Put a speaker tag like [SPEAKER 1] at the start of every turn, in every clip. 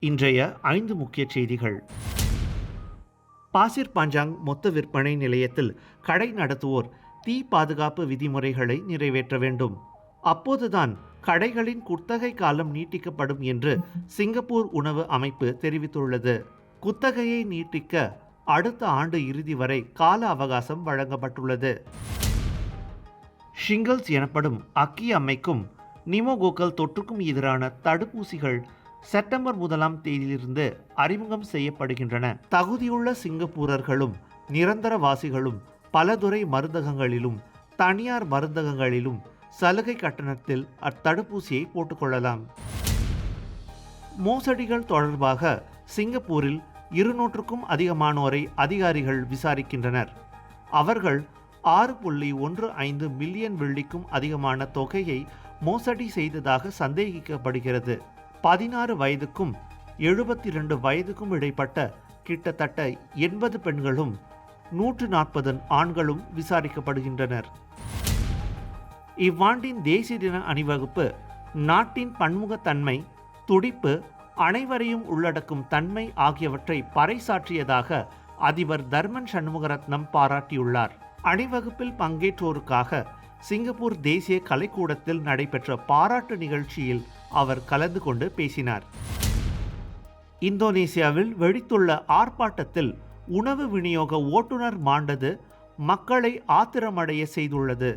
[SPEAKER 1] இன்றைய 5 முக்கிய செய்திகள். பாசிர் பாஞ்சாங் மொத்த விற்பனை நிலையத்தில் கடை நடத்துவோர் தீ பாதுகாப்பு விதிமுறைகளை நிறைவேற்ற வேண்டும். அப்போதுதான் கடைகளின் குத்தகை காலம் நீட்டிக்கப்படும் என்று சிங்கப்பூர் உணவு அமைப்பு தெரிவித்துள்ளது. குத்தகையை நீட்டிக்க அடுத்த ஆண்டு இறுதி வரை கால அவகாசம் வழங்கப்பட்டுள்ளது. ஷிங்கிள்ஸ் எனப்படும் அக்கி அம்மைக்கும் நிமோகோக்கல் தொற்றுக்கும் எதிரான தடுப்பூசிகள் செப்டம்பர் 1ஆம் தேதியிலிருந்து அறிமுகம் செய்யப்படுகின்றன. தகுதியுள்ள சிங்கப்பூரர்களும் நிரந்தரவாசிகளும் பலதுறை மருந்தகங்களிலும் தனியார் மருந்தகங்களிலும் சலுகை கட்டணத்தில் அத்தடுப்பூசியை போட்டுக்கொள்ளலாம். மோசடிகள் தொடர்பாக சிங்கப்பூரில் 200க்கும் அதிகமானோரை அதிகாரிகள் விசாரிக்கின்றனர். அவர்கள் 6.15 மில்லியன் வெள்ளிக்கும் அதிகமான தொகையை மோசடி செய்ததாக சந்தேகிக்கப்படுகிறது. 16 வயதுக்கும் 72 வயதுக்கும் இடைப்பட்ட கிட்டத்தட்ட 80 பெண்களும் 140 ஆண்களும் விசாரிக்கப்படுகின்றனர். இவ்வாண்டின் தேசிய தின அணிவகுப்பு நாட்டின் பன்முகத்தன்மை, துடிப்பு, அனைவரையும் உள்ளடக்கும் தன்மை ஆகியவற்றை பறைசாற்றியதாக அதிபர் தர்மன் சண்முகரத்னம் பாராட்டியுள்ளார். அணிவகுப்பில் பங்கேற்றோருக்காக சிங்கப்பூர் தேசிய கலைக்கூடத்தில் நடைபெற்ற பாராட்டு நிகழ்ச்சியில் அவர் கலந்து கொண்டு பேசினார். இந்தோனேசியாவில் வெடித்துள்ள ஆர்ப்பாட்டத்தில் உணவு விநியோக ஓட்டுநர் மாண்டது மக்களை ஆத்திரமடைய செய்துள்ளது.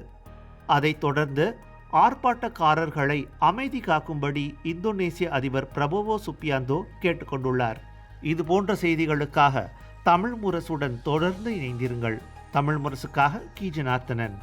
[SPEAKER 1] அதைத் தொடர்ந்து ஆர்ப்பாட்டக்காரர்களை அமைதி காக்கும்படி இந்தோனேசிய அதிபர் பிரபோவோ சுபியாந்தோ கேட்டுக்கொண்டுள்ளார். இது போன்ற செய்திகளுக்காக தமிழ் முரசுடன் தொடர்ந்து இணைந்திருங்கள். தமிழ் முரசுக்காக கீஜனார்த்தனன்.